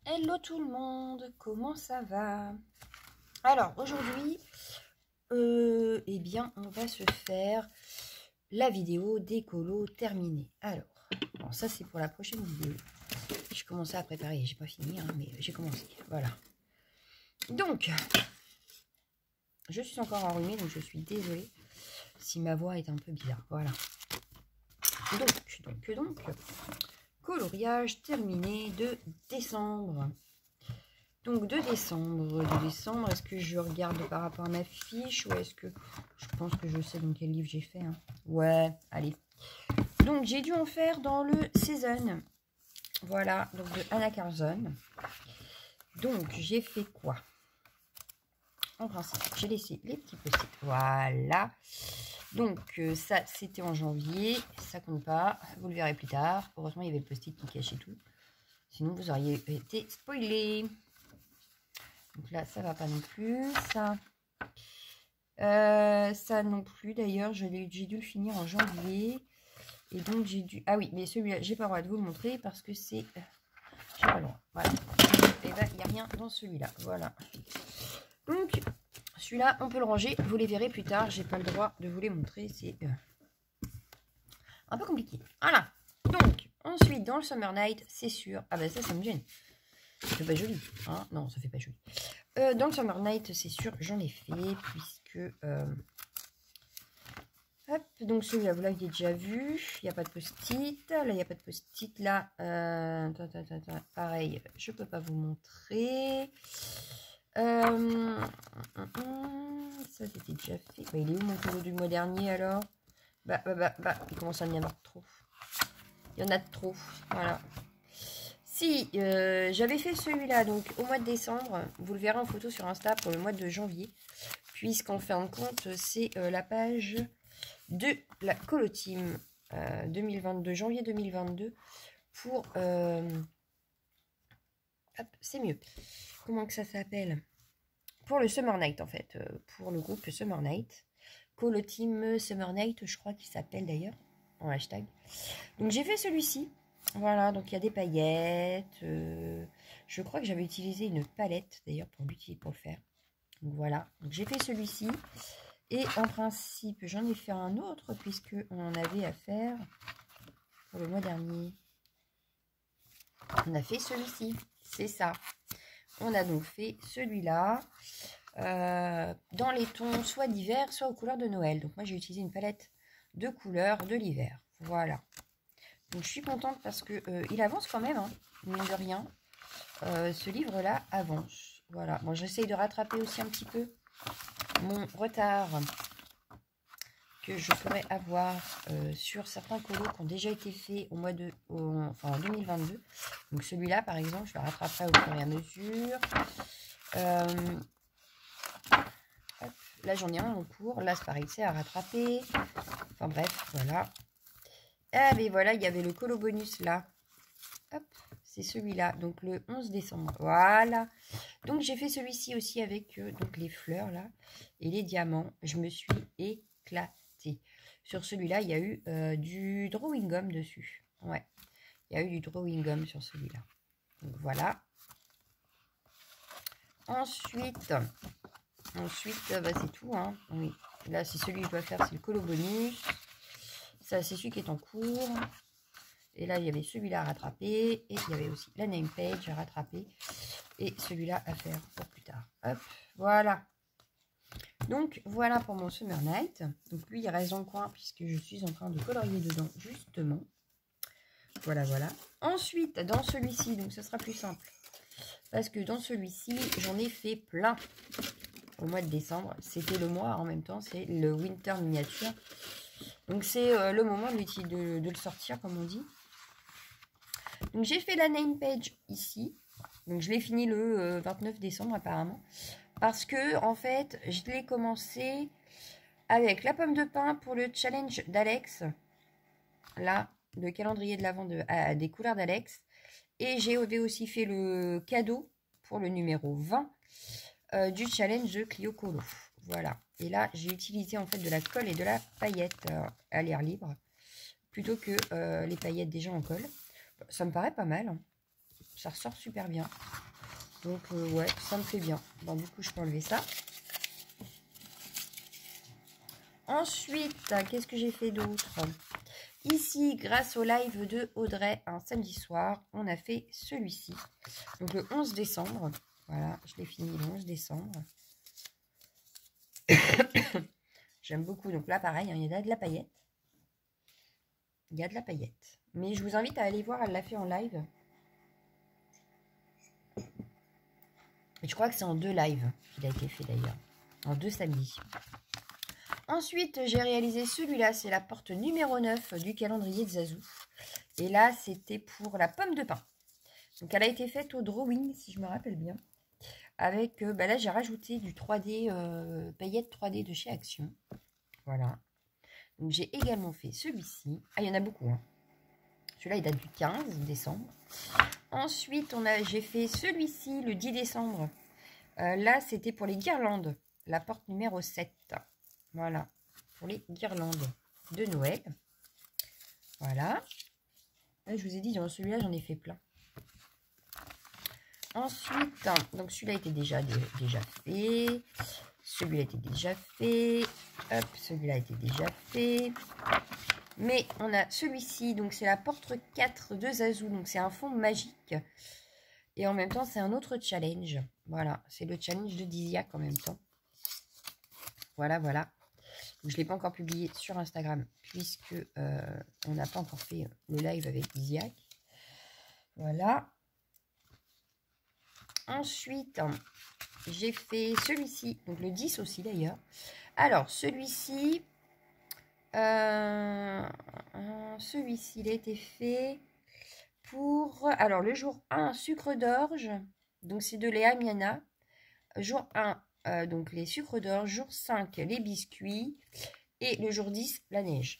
Hello tout le monde, comment ça va? Alors aujourd'hui, eh bien on va se faire la vidéo d'écolo terminée. Alors, bon, ça c'est pour la prochaine vidéo. Je commençais à préparer, j'ai pas fini, hein, mais j'ai commencé. Voilà. Donc, je suis encore enrhumée, donc je suis désolée si ma voix est un peu bizarre. Voilà. Donc, coloriage terminé de décembre. Donc de décembre, est-ce que je regarde par rapport à ma fiche ou est-ce que je pense que je sais dans quel livre j'ai fait, hein. Ouais, allez. Donc j'ai dû en faire dans le Season. Voilà, donc de Anna Carson. Donc j'ai fait quoi? En principe, j'ai laissé les petits post-it. Voilà. Donc ça c'était en janvier, ça compte pas, vous le verrez plus tard. Heureusement il y avait le post-it qui cachait tout. Sinon vous auriez été spoilé. Donc là, ça va pas non plus. Ça non plus. D'ailleurs, j'ai dû le finir en janvier. Et donc, j'ai dû... Ah oui, mais celui-là, j'ai pas le droit de vous le montrer parce que c'est... J'ai pas le droit. Voilà. Et ben, il n'y a rien dans celui-là. Voilà. Donc, celui-là, on peut le ranger. Vous les verrez plus tard. J'ai pas le droit de vous les montrer. C'est un peu compliqué. Voilà. Donc, ensuite, dans le Summer Night, c'est sûr... Ah ben ça me gêne. Ça fait pas joli. Hein, non, ça fait pas joli. Dans le Summer Night, c'est sûr, j'en ai fait, puisque... hop, donc celui-là, vous l'aviez déjà vu. Il n'y a pas de post-it. Là, il n'y a pas de post-it. Là, pareil, je ne peux pas vous montrer. Ça, c'était déjà fait. Bah, il est où mon cadeau du mois dernier, alors? Il commence à y en avoir trop. Il y en a de trop, voilà. Si, j'avais fait celui-là donc au mois de décembre, vous le verrez en photo sur Insta pour le mois de janvier, puisqu'en fin de compte, c'est la page de la Colo Team 2022, janvier 2022, pour... hop, c'est mieux. Comment que ça s'appelle? Pour le Summer Night, en fait, pour le groupe Summer Night. Colo Team Summer Night, je crois qu'il s'appelle d'ailleurs, en hashtag. Donc j'ai fait celui-ci. Voilà, donc il y a des paillettes. Je crois que j'avais utilisé une palette d'ailleurs pour le faire. Donc voilà, donc j'ai fait celui-ci. Et en principe, j'en ai fait un autre puisque on en avait à faire pour le mois dernier. On a fait celui-ci, c'est ça. On a donc fait celui-là dans les tons soit d'hiver, soit aux couleurs de Noël. Donc moi j'ai utilisé une palette de couleurs de l'hiver. Voilà. Donc je suis contente parce que il avance quand même, hein, mine de rien. Ce livre-là avance. Voilà. Bon, j'essaye de rattraper aussi un petit peu mon retard que je pourrais avoir sur certains colos qui ont déjà été faits au mois de, en 2022. Donc celui-là, par exemple, je le rattraperai au fur et à mesure. Hop, là, j'en ai un en cours. Là, c'est pareil, c'est à rattraper. Enfin bref, voilà. Ah, mais voilà, il y avait le colo bonus là. Hop, c'est celui-là, donc le 11 décembre. Voilà. Donc, j'ai fait celui-ci aussi avec donc les fleurs là et les diamants. Je me suis éclatée. Sur celui-là, il y a eu du drawing gum dessus. Ouais, il y a eu du drawing gum sur celui-là. Donc, voilà. Ensuite, c'est tout. Hein. Oui, là, c'est celui que je dois faire, c'est le colo bonus. Ça, c'est celui qui est en cours. Et là, il y avait celui-là à rattraper. Et il y avait aussi la name page à rattraper. Et celui-là à faire pour plus tard. Hop, voilà. Donc, voilà pour mon Summer Night. Donc, lui, il reste dans le coin puisque je suis en train de colorier dedans, justement. Voilà, voilà. Ensuite, dans celui-ci, donc ce sera plus simple. Parce que dans celui-ci, j'en ai fait plein au mois de décembre. C'était le mois en même temps, c'est le Winter Miniature. Donc, c'est le moment de le sortir, comme on dit. Donc, j'ai fait la name page ici. Donc, je l'ai fini le 29 décembre, apparemment. Parce que, en fait, je l'ai commencé avec la pomme de pin pour le challenge d'Alex. Là, le calendrier de l'Avent des couleurs d'Alex. Et j'ai aussi fait le cadeau pour le numéro 20 du challenge de Clio Colo. Voilà. Et là, j'ai utilisé en fait de la colle et de la paillette à l'air libre. Plutôt que les paillettes déjà en colle. Ça me paraît pas mal. Hein. Ça ressort super bien. Donc, ouais, ça me fait bien. Bon, du coup, je peux enlever ça. Ensuite, qu'est-ce que j'ai fait d'autre? Ici, grâce au live de Audrey, un samedi soir, on a fait celui-ci. Donc, le 11 décembre. Voilà, je l'ai fini le 11 décembre. J'aime beaucoup. Donc là, pareil, hein, il y a de la paillette. Il y a de la paillette. Mais je vous invite à aller voir, elle l'a fait en live. Et je crois que c'est en 2 lives qu'il a été fait d'ailleurs. En 2 samedis. Ensuite, j'ai réalisé celui-là. C'est la porte numéro 9 du calendrier de Zazou. Et là, c'était pour la pomme de pin. Donc, elle a été faite au drawing, si je me rappelle bien. Avec, là, j'ai rajouté du 3D, paillettes 3D de chez Action. Voilà. Donc, j'ai également fait celui-ci. Ah, il y en a beaucoup, hein. Celui-là, il date du 15 décembre. Ensuite, j'ai fait celui-ci le 10 décembre. Là, c'était pour les guirlandes. La porte numéro 7. Voilà. Pour les guirlandes de Noël. Voilà. Là, je vous ai dit, dans celui-là, j'en ai fait plein. Ensuite, donc celui-là était déjà fait. Celui-là était déjà fait. Hop, celui-là était déjà fait. Mais on a celui-ci, donc c'est la porte 4 de Zazou. Donc c'est un fond magique. Et en même temps, c'est un autre challenge. Voilà, c'est le challenge de Diziac en même temps. Voilà, voilà. Donc, je ne l'ai pas encore publié sur Instagram, puisque on n'a pas encore fait le live avec Diziac. Voilà. Ensuite, j'ai fait celui-ci, donc le 10 aussi d'ailleurs. Alors, celui-ci, il a été fait pour, alors le jour 1, sucre d'orge, donc c'est de Léa Miana. Jour 1, donc les sucres d'orge. Jour 5, les biscuits. Et le jour 10, la neige.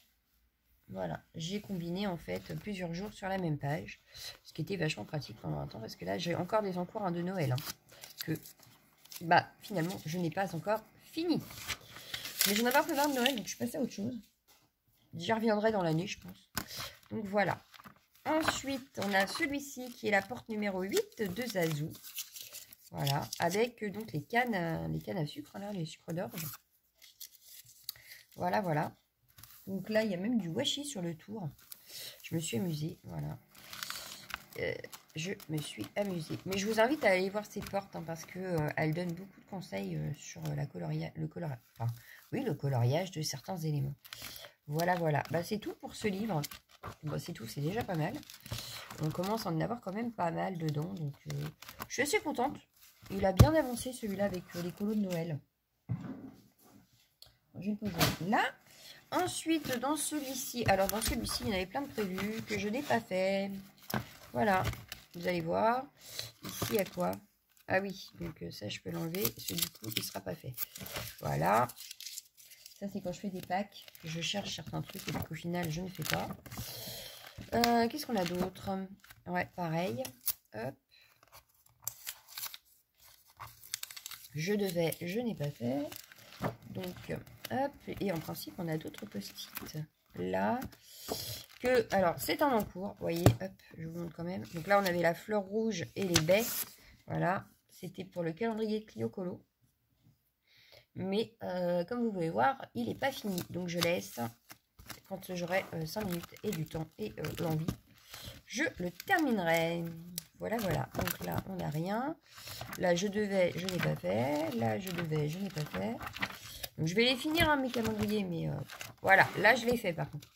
Voilà, j'ai combiné en fait plusieurs jours sur la même page, ce qui était vachement pratique pendant un temps, parce que là j'ai encore des encours de Noël, hein, que finalement je n'ai pas encore fini. Mais j'en avais un peu marre de Noël, donc je suis passée à autre chose. J'y reviendrai dans l'année, je pense. Donc voilà. Ensuite, on a celui-ci qui est la porte numéro 8 de Zazou. Voilà, avec donc les cannes à sucre, là, les sucres d'orge. Voilà, voilà. Donc là, il y a même du washi sur le tour. Je me suis amusée, voilà. Je me suis amusée. Mais je vous invite à aller voir ces portes, hein, parce que elles donnent beaucoup de conseils sur le coloriage de certains éléments. Voilà, voilà. Bah, c'est tout pour ce livre. Bon, c'est tout, c'est déjà pas mal. On commence à en avoir quand même pas mal dedans. Donc, je suis assez contente. Il a bien avancé celui-là avec les colos de Noël. Je vais le poser là. Ensuite, dans celui-ci, alors dans celui-ci, il y en avait plein de prévus que je n'ai pas fait. Voilà, vous allez voir. Ici, il y a quoi? Ah oui, donc ça, je peux l'enlever. Du coup, il ne sera pas fait. Voilà. Ça, c'est quand je fais des packs. Je cherche certains trucs et donc au final, je ne fais pas. Qu'est-ce qu'on a d'autre? Ouais, pareil. Hop. Je n'ai pas fait. Donc, hop, et en principe, on a d'autres post-it là. Alors, c'est en encours, vous voyez, hop, je vous montre quand même. Donc là, on avait la fleur rouge et les baies. Voilà, c'était pour le calendrier de Clio Colo. Mais, comme vous pouvez voir, il n'est pas fini. Donc, je laisse, quand j'aurai 5 minutes et du temps et l'envie, je le terminerai. Voilà, voilà. Donc là, on n'a rien. Là, je n'ai pas fait. Là, je n'ai pas fait. Donc, je vais les finir, hein, mes calendriers, mais voilà. Là, je l'ai fait, par contre.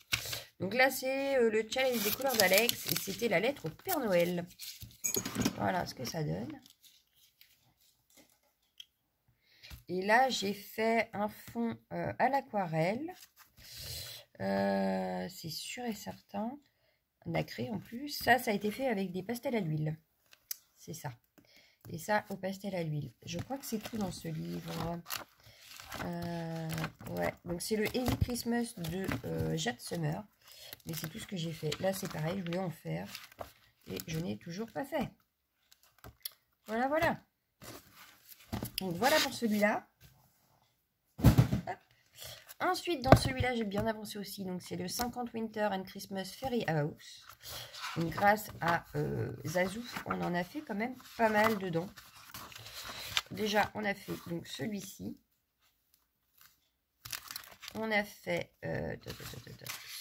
Donc là, c'est le challenge des couleurs d'Alex, et c'était la lettre au Père Noël. Voilà ce que ça donne. Et là, j'ai fait un fond à l'aquarelle. C'est sûr et certain. Nacré en plus. Ça a été fait avec des pastels à l'huile. C'est ça. Et ça, au pastel à l'huile. Je crois que c'est tout dans ce livre. Ouais, donc c'est le Heavy Christmas de Jade Summer. Mais c'est tout ce que j'ai fait. Là, c'est pareil, je voulais en faire. Et je n'ai toujours pas fait. Voilà, voilà. Donc, voilà pour celui-là. Ensuite, dans celui-là, j'ai bien avancé aussi. Donc, c'est le 50 Winter and Christmas Fairy House. Donc, grâce à Zazou, on en a fait quand même pas mal dedans. Déjà, on a fait donc celui-ci. On a fait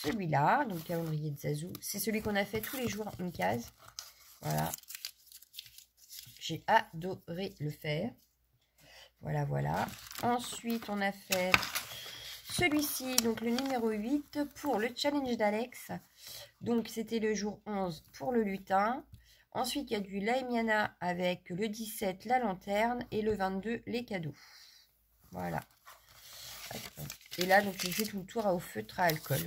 celui-là, donc calendrier de Zazou. C'est celui qu'on a fait tous les jours, une case. Voilà. J'ai adoré le faire. Voilà, voilà. Ensuite, on a fait celui-ci, donc le numéro 8 pour le challenge d'Alex. Donc, c'était le jour 11 pour le lutin. Ensuite, il y a du Laimiana avec le 17, la lanterne, et le 22, les cadeaux. Voilà. Et là, donc, j'ai fait tout le tour au feutre à alcool.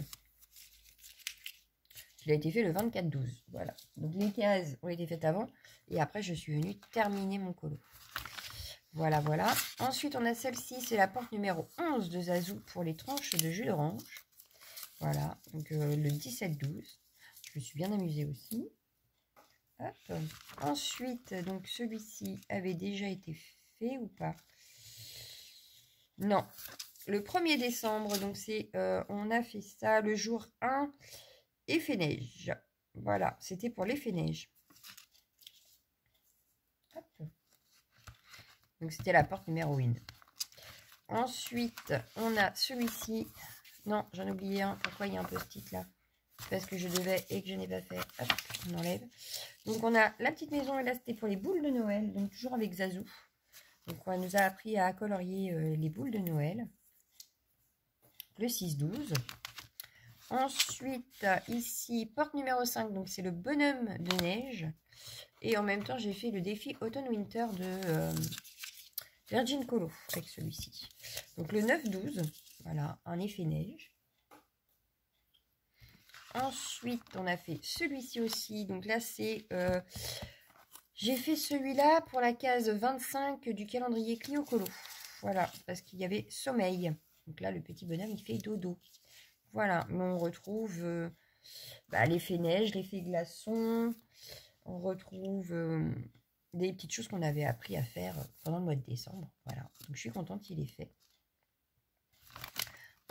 Il a été fait le 24-12. Voilà. Donc, les cases ont été faites avant. Et après, je suis venue terminer mon colo. Voilà, voilà. Ensuite, on a celle-ci. C'est la porte numéro 11 de Zazou pour les tranches de jus d'orange. Voilà. Donc, le 17-12. Je me suis bien amusée aussi. Hop. Ensuite, donc, celui-ci avait déjà été fait ou pas? Non. Le 1er décembre, donc c'est, on a fait ça le jour 1, effet neige. Voilà, c'était pour l'effet neige. Hop. Donc c'était la porte numéro 1. Ensuite, on a celui-ci. Non, j'en ai oublié un. Pourquoi il y a un post-it là? Parce que je devais et que je n'ai pas fait. Hop, on enlève. Donc on a la petite maison et là c'était pour les boules de Noël. Donc toujours avec Zazou. Donc on nous a appris à colorier les boules de Noël. Le 6-12. Ensuite, ici, porte numéro 5, donc c'est le bonhomme de neige. Et en même temps, j'ai fait le défi Automne-Winter de Virgin Colo avec celui-ci. Donc le 9-12, voilà, un effet neige. Ensuite, on a fait celui-ci aussi. Donc là, c'est... j'ai fait celui-là pour la case 25 du calendrier Clio Colo. Voilà, parce qu'il y avait sommeil. Donc là, le petit bonhomme, il fait dodo. Voilà, mais on retrouve l'effet neige, l'effet glaçon. On retrouve des petites choses qu'on avait appris à faire pendant le mois de décembre. Voilà, donc je suis contente qu'il ait fait.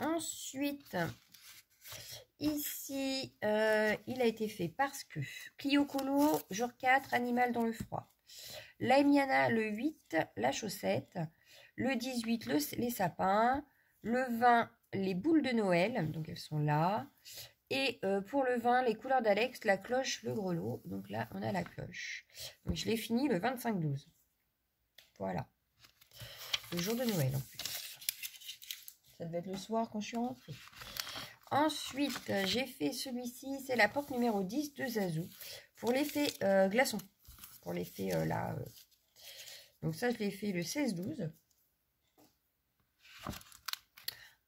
Ensuite, ici, il a été fait parce que Clio Colo, jour 4, animal dans le froid. Laimiana, le 8, la chaussette. Le 18, les sapins. Le 20, les boules de Noël, donc elles sont là. Et pour le 20, les couleurs d'Alex, la cloche, le grelot. Donc là, on a la cloche. Donc je l'ai fini le 25-12. Voilà. Le jour de Noël en plus. Ça devait être le soir quand je suis rentrée. Ensuite, j'ai fait celui-ci. C'est la porte numéro 10 de Zazou. Pour l'effet glaçon. Pour l'effet là. Donc ça, je l'ai fait le 16-12.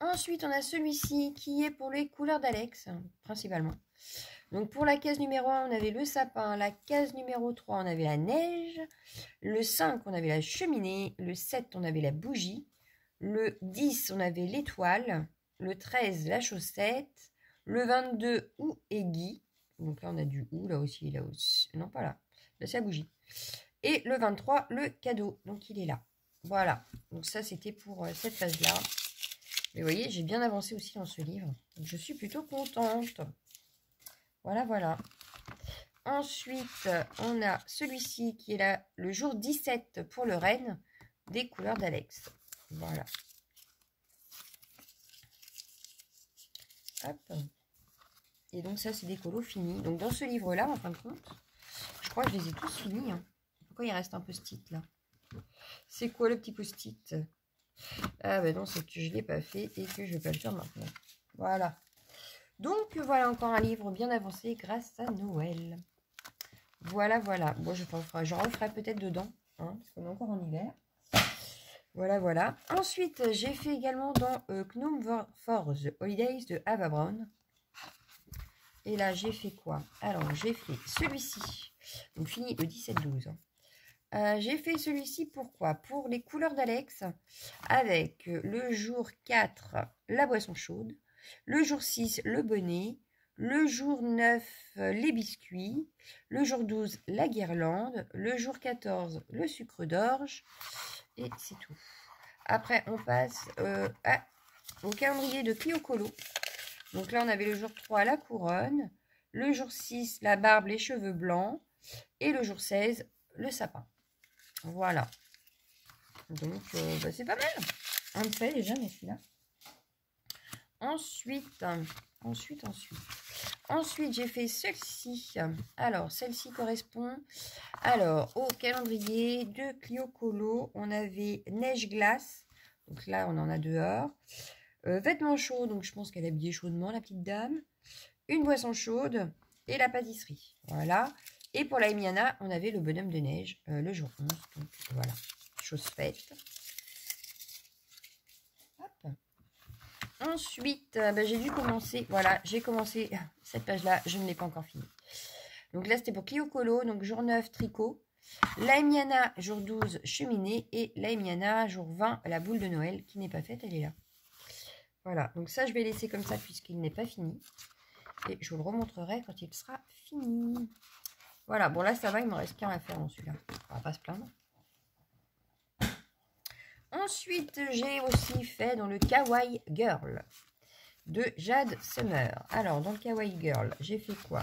Ensuite, on a celui-ci qui est pour les couleurs d'Alex, principalement. Donc, pour la case numéro 1, on avait le sapin. La case numéro 3, on avait la neige. Le 5, on avait la cheminée. Le 7, on avait la bougie. Le 10, on avait l'étoile. Le 13, la chaussette. Le 22, ou aiguille. Donc là, on a du ou, là aussi, là aussi. Non, pas là. Là, c'est la bougie. Et le 23, le cadeau. Donc, il est là. Voilà. Donc, ça, c'était pour cette phase-là. Mais vous voyez, j'ai bien avancé aussi dans ce livre. Donc, je suis plutôt contente. Voilà, voilà. Ensuite, on a celui-ci qui est là, le jour 17 pour le Rennes, des couleurs d'Alex. Voilà. Hop. Et donc, ça, c'est des colos finis. Donc, dans ce livre-là, en fin de compte, je crois que je les ai tous finis. Hein. Pourquoi il reste un post-it, là? C'est quoi le petit post-it? Ah ben non, c'est que je ne l'ai pas fait et que je ne vais pas le faire maintenant. Voilà. Donc voilà encore un livre bien avancé grâce à Noël. Voilà, voilà. Bon, j'en referai peut-être dedans, hein, parce qu'on est encore en hiver. Voilà, voilà. Ensuite, j'ai fait également dans Gnome for the Holidays de Ava Brown. Et là, j'ai fait quoi? Alors, j'ai fait celui-ci. Donc, fini le 17-12. J'ai fait celui-ci pourquoi? Pour les couleurs d'Alex, avec le jour 4, la boisson chaude, le jour 6, le bonnet, le jour 9, les biscuits, le jour 12, la guirlande, le jour 14, le sucre d'orge, et c'est tout. Après, on passe au calendrier de Clio Colo. Donc là, on avait le jour 3, la couronne, Le jour 6, la barbe, les cheveux blancs. Et le jour 16, le sapin. Voilà. Donc, bah, c'est pas mal. On le fait déjà, mais celui-là. Ensuite, j'ai fait celle-ci. Alors, celle-ci correspond au calendrier de Clio Colo. On avait neige-glace. Donc là, on en a dehors. Vêtements chauds. Donc, je pense qu'elle est habillée chaudement, la petite dame. Une boisson chaude et la pâtisserie. Voilà. Et pour la Emiana, on avait le bonhomme de neige le jour 11. Donc, voilà. Chose faite. Hop. Ensuite, j'ai dû commencer. Voilà, j'ai commencé cette page-là. Je ne l'ai pas encore finie. Donc là, c'était pour Clio Colo. Donc, jour 9, tricot. La Emiana, jour 12, cheminée. Et la Emiana, jour 20, la boule de Noël qui n'est pas faite. Elle est là. Voilà. Donc ça, je vais laisser comme ça puisqu'il n'est pas fini. Et je vous le remontrerai quand il sera fini. Voilà. Bon, là, ça va. Il ne me reste qu'un à faire dans celui-là. On va pas se plaindre. Ensuite, j'ai aussi fait dans le Kawaii Girl de Jade Summer. Alors, dans le Kawaii Girl, j'ai fait quoi?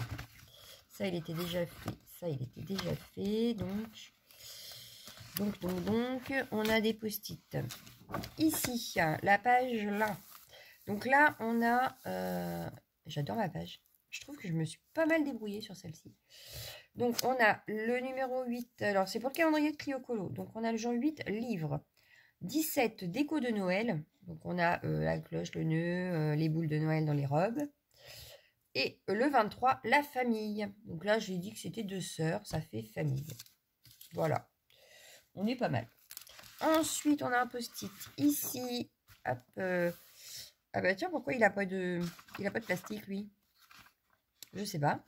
Ça, il était déjà fait. Ça, il était déjà fait. Donc, on a des post-it. Ici, la page là. Donc là, on a... j'adore ma page. Je trouve que je me suis pas mal débrouillée sur celle-ci. Donc, on a le numéro 8. Alors, c'est pour le calendrier de Clio Colo. Donc, on a le jour 8, livre. 17, déco de Noël. Donc, on a la cloche, le nœud, les boules de Noël dans les robes. Et le 23, la famille. Donc là, j'ai dit que c'était 2 sœurs. Ça fait famille. Voilà. On est pas mal. Ensuite, on a un post-it ici. Hop. Ah bah tiens, pourquoi il n'a pas de plastique, lui? Je sais pas.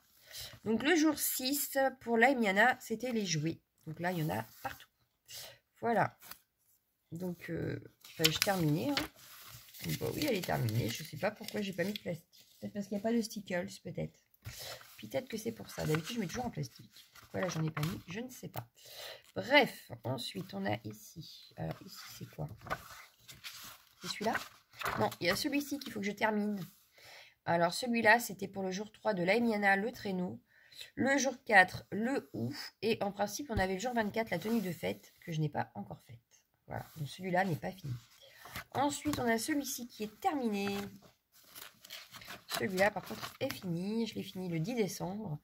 Donc, le jour 6, pour la Emiana, c'était les jouets. Donc là, il y en a partout. Voilà. Donc, je terminée. Hein. Bah oui, elle est terminée. Je ne sais pas pourquoi j'ai pas mis de plastique. Peut-être parce qu'il n'y a pas de stickers, peut-être. Peut-être que c'est pour ça. D'habitude, je mets toujours en plastique. Pourquoi là, j'en ai pas mis? Je ne sais pas. Bref, ensuite, on a ici. Alors, ici, c'est quoi? C'est celui-là? Non, il y a celui-ci qu'il faut que je termine. Alors, celui-là, c'était pour le jour 3 de la Emiana, le traîneau. Le jour 4, le ouf. Et en principe, on avait le jour 24, la tenue de fête, que je n'ai pas encore faite. Voilà, donc celui-là n'est pas fini. Ensuite, on a celui-ci qui est terminé. Celui-là, par contre, est fini. Je l'ai fini le 10 décembre.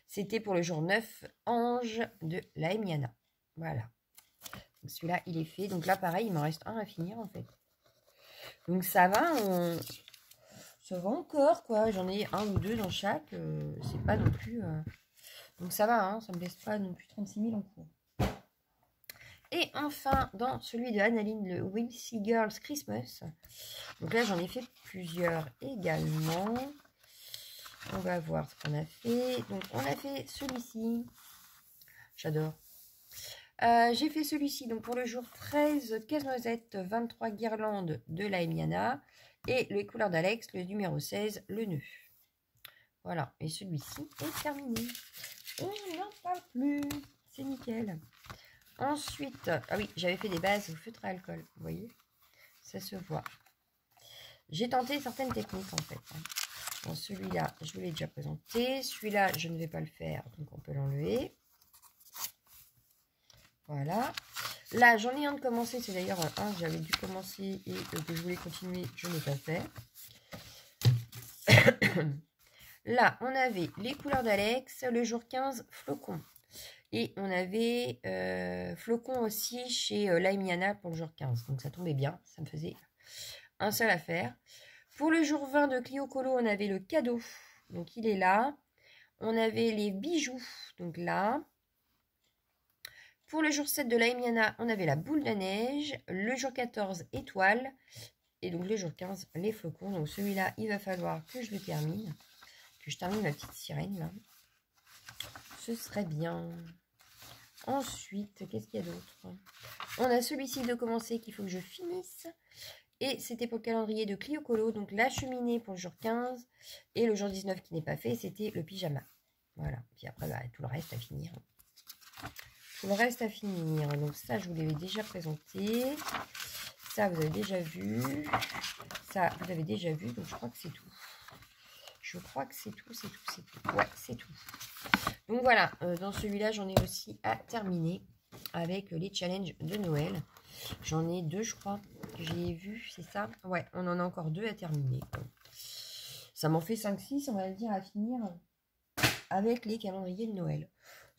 C'était pour le jour 9, ange de la Emiana. Voilà. Celui-là, il est fait. Donc là, pareil, il m'en reste un à finir, en fait. Donc ça va, ça va encore, quoi. J'en ai un ou deux dans chaque. C'est pas non plus... Donc ça va, hein, ça me laisse pas non plus 36 000 en cours. Et enfin, dans celui de Annaline, le Will See Girls Christmas. Donc là, j'en ai fait plusieurs également. On va voir ce qu'on a fait. Donc, on a fait celui-ci. J'adore. J'ai fait celui-ci. Donc, pour le jour 13, casse-noisette, 23 guirlandes de la Emiana. Et les couleurs d'Alex, le numéro 16, le nœud. Voilà. Et celui-ci est terminé. On n'en parle plus. C'est nickel. Ensuite, ah oui, j'avais fait des bases au feutre à alcool, vous voyez, ça se voit. J'ai tenté certaines techniques en fait. Bon, celui-là, je vous l'ai déjà présenté. Celui-là, je ne vais pas le faire, donc on peut l'enlever. Voilà. Là, j'en ai un de commencer, c'est d'ailleurs un que j'avais dû commencer et que je voulais continuer, je n'ai pas fait. Là, on avait les couleurs d'Alex, le jour 15, flocon. Et on avait flocon aussi chez la Emiana pour le jour 15. Donc ça tombait bien, ça me faisait un seul à faire. Pour le jour 20 de Clio Colo, on avait le cadeau. Donc il est là. On avait les bijoux. Donc là. Pour le jour 7 de la Emiana, on avait la boule de neige. Le jour 14, étoile. Et donc le jour 15, les flocons. Donc celui-là, il va falloir que je le termine. Que je termine ma petite sirène là. Ce serait bien. Ensuite, qu'est-ce qu'il y a d'autre? On a celui-ci de commencer qu'il faut que je finisse. Et c'était pour le calendrier de Clio Colo. Donc la cheminée pour le jour 15. Et le jour 19 qui n'est pas fait, c'était le pyjama. Voilà. Puis après, bah, tout le reste à finir. Tout le reste à finir. Donc ça, je vous l'avais déjà présenté. Ça, vous avez déjà vu. Ça, vous avez déjà vu. Donc je crois que c'est tout. Je crois que c'est tout, c'est tout, c'est tout. Ouais, c'est tout. Donc voilà, dans celui-là, j'en ai aussi à terminer avec les challenges de Noël. J'en ai 2, je crois, que j'ai vu, c'est ça? Ouais, on en a encore 2 à terminer. Ça m'en fait 5-6, on va le dire, à finir avec les calendriers de Noël.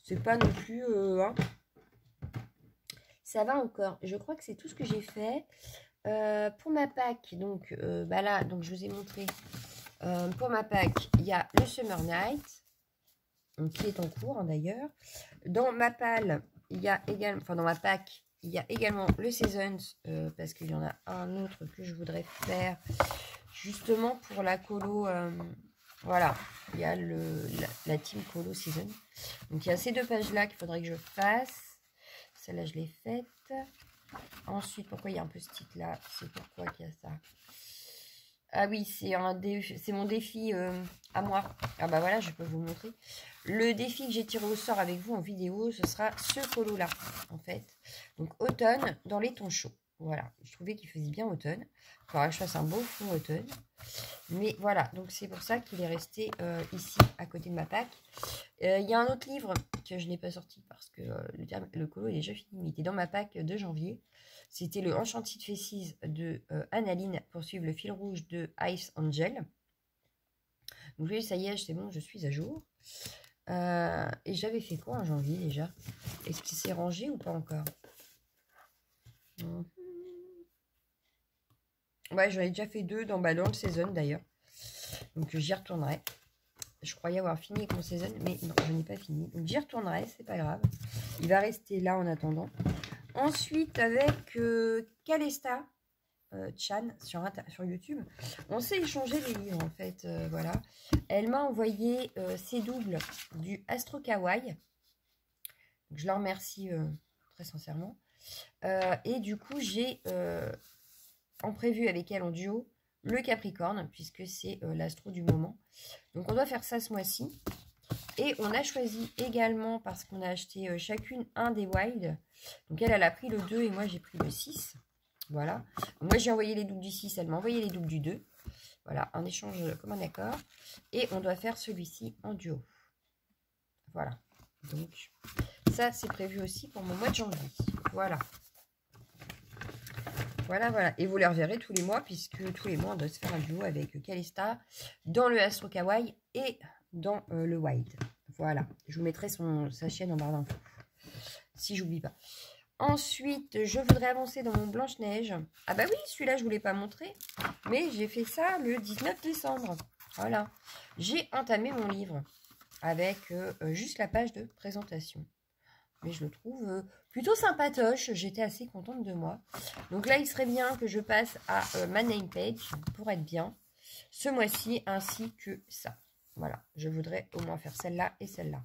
C'est pas non plus... hein. Ça va encore. Je crois que c'est tout ce que j'ai fait. Pour ma Pâques, donc bah là, donc je vous ai montré. Pour ma Pâques, il y a le Summer Night, donc, qui est en cours hein, d'ailleurs. Dans ma palle, il y a également, enfin dans ma Pâques, il y a également le Seasons, parce qu'il y en a un autre que je voudrais faire justement pour la colo. Voilà, il y a la team colo Season. Donc il y a ces 2 pages-là qu'il faudrait que je fasse. Celle-là, je l'ai faite. Ensuite, pourquoi il y a un post-it là? C'est pourquoi qu'il y a ça? Ah oui, c'est mon défi à moi. Ah bah voilà, je peux vous montrer. Le défi que j'ai tiré au sort avec vous en vidéo, ce sera ce colo-là, en fait. Donc, automne dans les tons chauds. Voilà, je trouvais qu'il faisait bien automne. Il faudra que je fasse un beau fond automne. Mais voilà, donc c'est pour ça qu'il est resté ici, à côté de ma Pâques. Il y a un autre livre que je n'ai pas sorti parce que le colo est déjà fini. Il était dans ma Pâques de janvier. C'était le Enchanted Faces de Annaline pour suivre le fil rouge de Ice Angel. Donc oui, ça y est, c'est bon, je suis à jour. Et j'avais fait quoi en janvier déjà? Est-ce qu'il s'est rangé ou pas encore? Ouais, j'en ai déjà fait 2 dans le Season d'ailleurs. Donc j'y retournerai. Je croyais avoir fini avec mon Season, mais non, je n'ai pas fini. Donc j'y retournerai, c'est pas grave. Il va rester là en attendant. Ensuite, avec Calesta Chan sur YouTube, on s'est échangé les livres en fait. Voilà. Elle m'a envoyé ses doubles du Astro Kawaii. Donc, je la remercie très sincèrement. Et du coup, j'ai en prévu avec elle en duo le Capricorne, puisque c'est l'astro du moment. Donc on doit faire ça ce mois-ci. Et on a choisi également, parce qu'on a acheté chacune un des Wild. Donc elle a pris le 2 et moi j'ai pris le 6. Voilà. Moi j'ai envoyé les doubles du 6, elle m'a envoyé les doubles du 2. Voilà, un échange comme un accord. Et on doit faire celui-ci en duo. Voilà. Donc ça c'est prévu aussi pour mon mois de janvier. Voilà. Voilà, voilà. Et vous les reverrez tous les mois, puisque tous les mois, on doit se faire un duo avec Calista dans le Astro Kawaii et dans le Wild. Voilà. Je vous mettrai sa chaîne en barre d'infos, si j'oublie pas. Ensuite, je voudrais avancer dans mon Blanche-Neige. Ah bah oui, celui-là, je ne vous l'ai pas montré, mais j'ai fait ça le 19 décembre. Voilà. J'ai entamé mon livre avec juste la page de présentation. Mais je le trouve plutôt sympatoche. J'étais assez contente de moi. Donc là, il serait bien que je passe à ma name page pour être bien ce mois-ci, ainsi que ça. Voilà, je voudrais au moins faire celle-là et celle-là.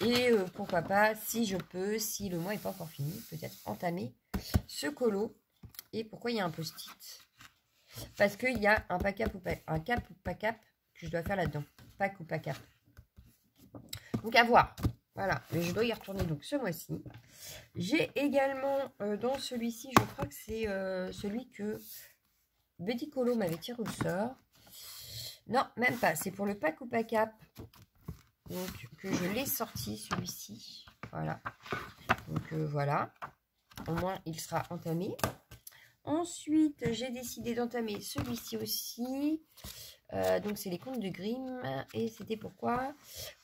Et pourquoi pas, si je peux, si le mois n'est pas encore fini, peut-être entamer ce colo. Et pourquoi il y a un post-it? Parce qu'il y a un pack-up ou un cap ou pack-up que je dois faire là-dedans. Pack ou pack-up. Donc à voir. Voilà, mais je dois y retourner donc ce mois-ci. J'ai également dans celui-ci, je crois que c'est celui que Betty Colo m'avait tiré au sort. Non, même pas. C'est pour le pack ou pack up. Donc que je l'ai sorti celui-ci. Voilà. Donc voilà. Au moins il sera entamé. Ensuite, j'ai décidé d'entamer celui-ci aussi. Donc c'est les contes de Grimm et c'était pourquoi?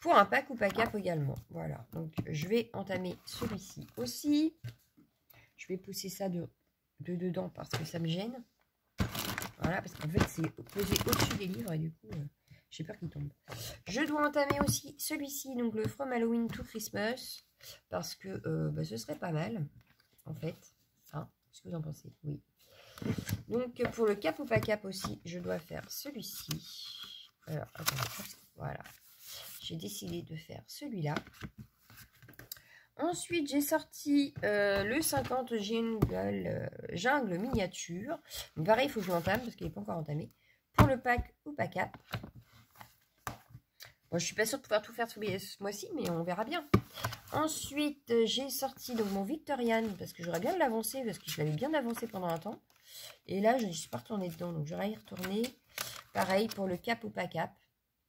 Pour un pack ou pack-up également. Voilà, donc je vais entamer celui-ci aussi. Je vais pousser ça de dedans parce que ça me gêne. Voilà, parce qu'en fait c'est posé au-dessus des livres et du coup j'ai peur qu'il tombe. Je dois entamer aussi celui-ci, donc le From Halloween to Christmas, parce que ce serait pas mal en fait. Hein, qu'est-ce que vous en pensez? Oui. Donc, pour le cap ou pas cap aussi, je dois faire celui-ci. Alors, attendez, voilà. J'ai décidé de faire celui-là. Ensuite, j'ai sorti le 50 jungle miniature. Donc, pareil, il faut que je l'entame parce qu'il n'est pas encore entamé. Pour le pack ou pas cap. Bon, je suis pas sûre de pouvoir tout faire ce mois-ci, mais on verra bien. Ensuite, j'ai sorti donc mon Victorian parce que j'aurais bien de l'avancer, parce que je l'avais bien avancé pendant un temps. Et là, je ne suis pas retournée dedans, donc j'aurais y retourner. Pareil pour le cap ou pas cap.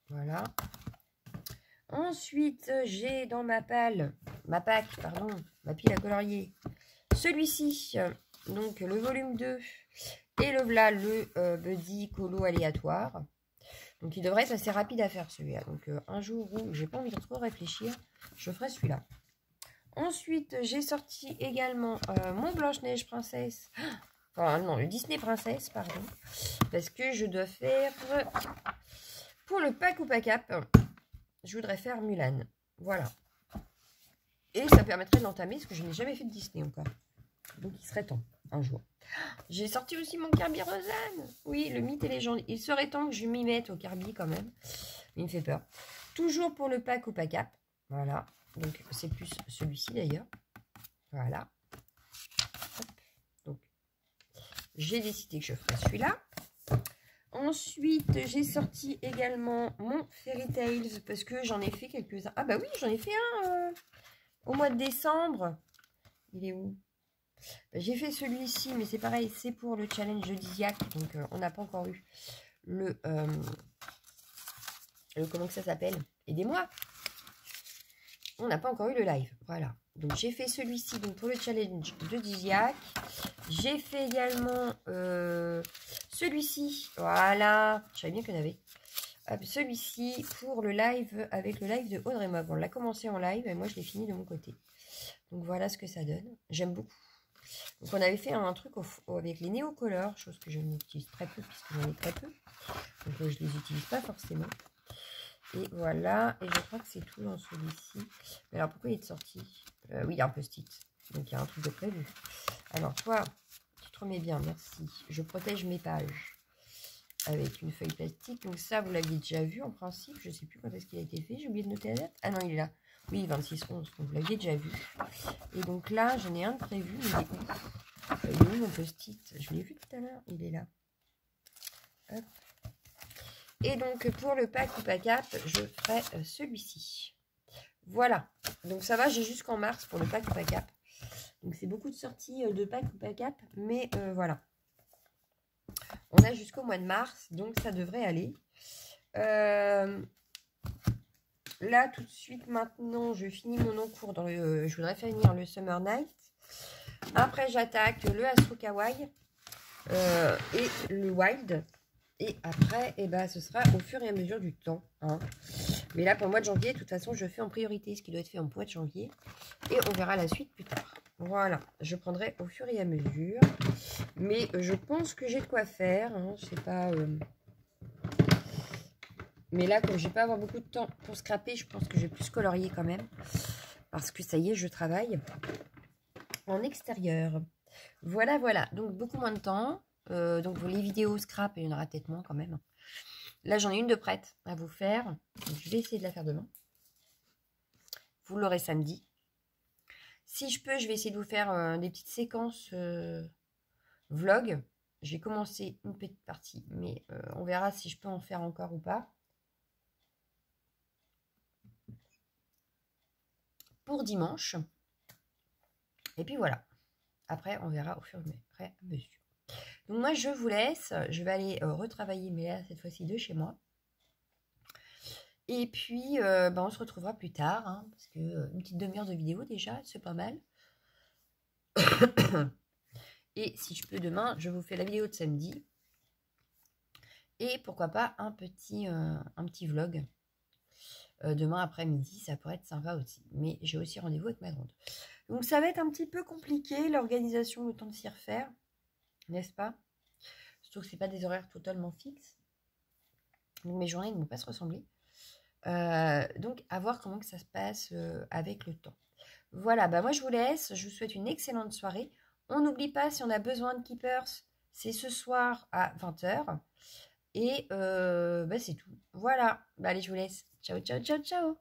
Voilà. Ensuite, j'ai dans ma pile à colorier, celui-ci, donc le volume 2, et le Buddy Colo aléatoire. Donc il devrait être assez rapide à faire celui-là. Donc un jour où j'ai pas envie de trop réfléchir, je ferai celui-là. Ensuite, j'ai sorti également mon Blanche-Neige Princesse. Enfin non, le Disney Princesse, pardon. Parce que je dois faire, pour le pack ou pack up, je voudrais faire Mulan. Voilà. Et ça permettrait d'entamer, parce que je n'ai jamais fait de Disney encore. Donc il serait temps, un jour. J'ai sorti aussi mon Kirby Rosanne. Oui, le mythe et légende. Il serait temps que je m'y mette au Kirby quand même. Mais il me fait peur. Toujours pour le pack ou pack up. Voilà. Donc c'est plus celui-ci d'ailleurs. Voilà. Hop. Donc j'ai décidé que je ferais celui-là. Ensuite, j'ai sorti également mon Fairy Tails parce que j'en ai fait quelques-uns. Ah bah oui, j'en ai fait un au mois de décembre. Il est où? J'ai fait celui-ci, mais c'est pareil, c'est pour le challenge de Diziac. Donc, on n'a pas encore eu le comment que ça s'appelle? Aidez-moi! On n'a pas encore eu le live. Voilà. Donc, j'ai fait celui-ci donc pour le challenge de Diziac. J'ai fait également celui-ci. Voilà. Je savais bien qu'il y en avait. Celui-ci pour le live, avec le live de Audrey Mob. On l'a commencé en live et moi, je l'ai fini de mon côté. Donc, voilà ce que ça donne. J'aime beaucoup. Donc, on avait fait un truc avec les néocolores, chose que je n'utilise très peu puisque j'en ai très peu. Donc, je ne les utilise pas forcément. Et voilà. Et je crois que c'est tout dans celui-ci. Mais alors, pourquoi il est sorti? Oui, il y a un post-it. Donc, il y a un truc de prévu. Alors, toi, tu te remets bien, merci. Je protège mes pages avec une feuille plastique. Donc, ça, vous l'aviez déjà vu en principe. Je ne sais plus quand est-ce qu'il a été fait. J'ai oublié de noter la date. Ah non, il est là. Oui, 26/11, donc vous l'aviez déjà vu. Et donc là, j'en ai un de prévu, mais il est où? Il est où mon post-it? Je l'ai vu tout à l'heure, il est là. Hop. Et donc, pour le pack ou pack up, je ferai celui-ci. Voilà. Donc ça va, j'ai jusqu'en mars pour le pack ou pack up. Donc c'est beaucoup de sorties de pack ou pack up, mais voilà. On a jusqu'au mois de mars, donc ça devrait aller. Là, tout de suite, maintenant, je finis mon encours dans le... je voudrais finir le Summer Night. Après, j'attaque le Astro Kawaii et le Wild. Et après, eh ben, ce sera au fur et à mesure du temps. Hein. Mais là, pour le mois de janvier, de toute façon, je fais en priorité ce qui doit être fait en mois de janvier. Et on verra la suite plus tard. Voilà, je prendrai au fur et à mesure. Mais je pense que j'ai de quoi faire. Hein. Je sais pas... Mais là, comme je vais pas avoir beaucoup de temps pour scraper, je pense que je vais plus colorier quand même. Parce que ça y est, je travaille en extérieur. Voilà, voilà. Donc, beaucoup moins de temps. Donc, les vidéos scrap, il y en aura peut-être moins quand même. Là, j'en ai une de prête à vous faire. Donc, je vais essayer de la faire demain. Vous l'aurez samedi. Si je peux, je vais essayer de vous faire des petites séquences vlog. J'ai commencé une petite partie, mais on verra si je peux en faire encore ou pas. Pour dimanche. Et puis voilà. Après, on verra au fur et à mesure. Donc moi, je vous laisse. Je vais aller retravailler, mais là, cette fois-ci, de chez moi. Et puis, on se retrouvera plus tard. Hein, parce que une petite demi-heure de vidéo déjà, c'est pas mal. Et si je peux, demain, je vous fais la vidéo de samedi. Et pourquoi pas un petit vlog. Demain après-midi, ça pourrait être sympa aussi. Mais j'ai aussi rendez-vous avec ma grande. Donc ça va être un petit peu compliqué, l'organisation, le temps de s'y refaire. N'est-ce pas? Surtout que ce n'est pas des horaires totalement fixes. Donc mes journées ne vont pas se ressembler. Donc à voir comment que ça se passe avec le temps. Voilà, moi je vous laisse. Je vous souhaite une excellente soirée. On n'oublie pas, si on a besoin de keepers, c'est ce soir à 20 h. Et c'est tout. Voilà. Allez, je vous laisse. Ciao, ciao, ciao, ciao.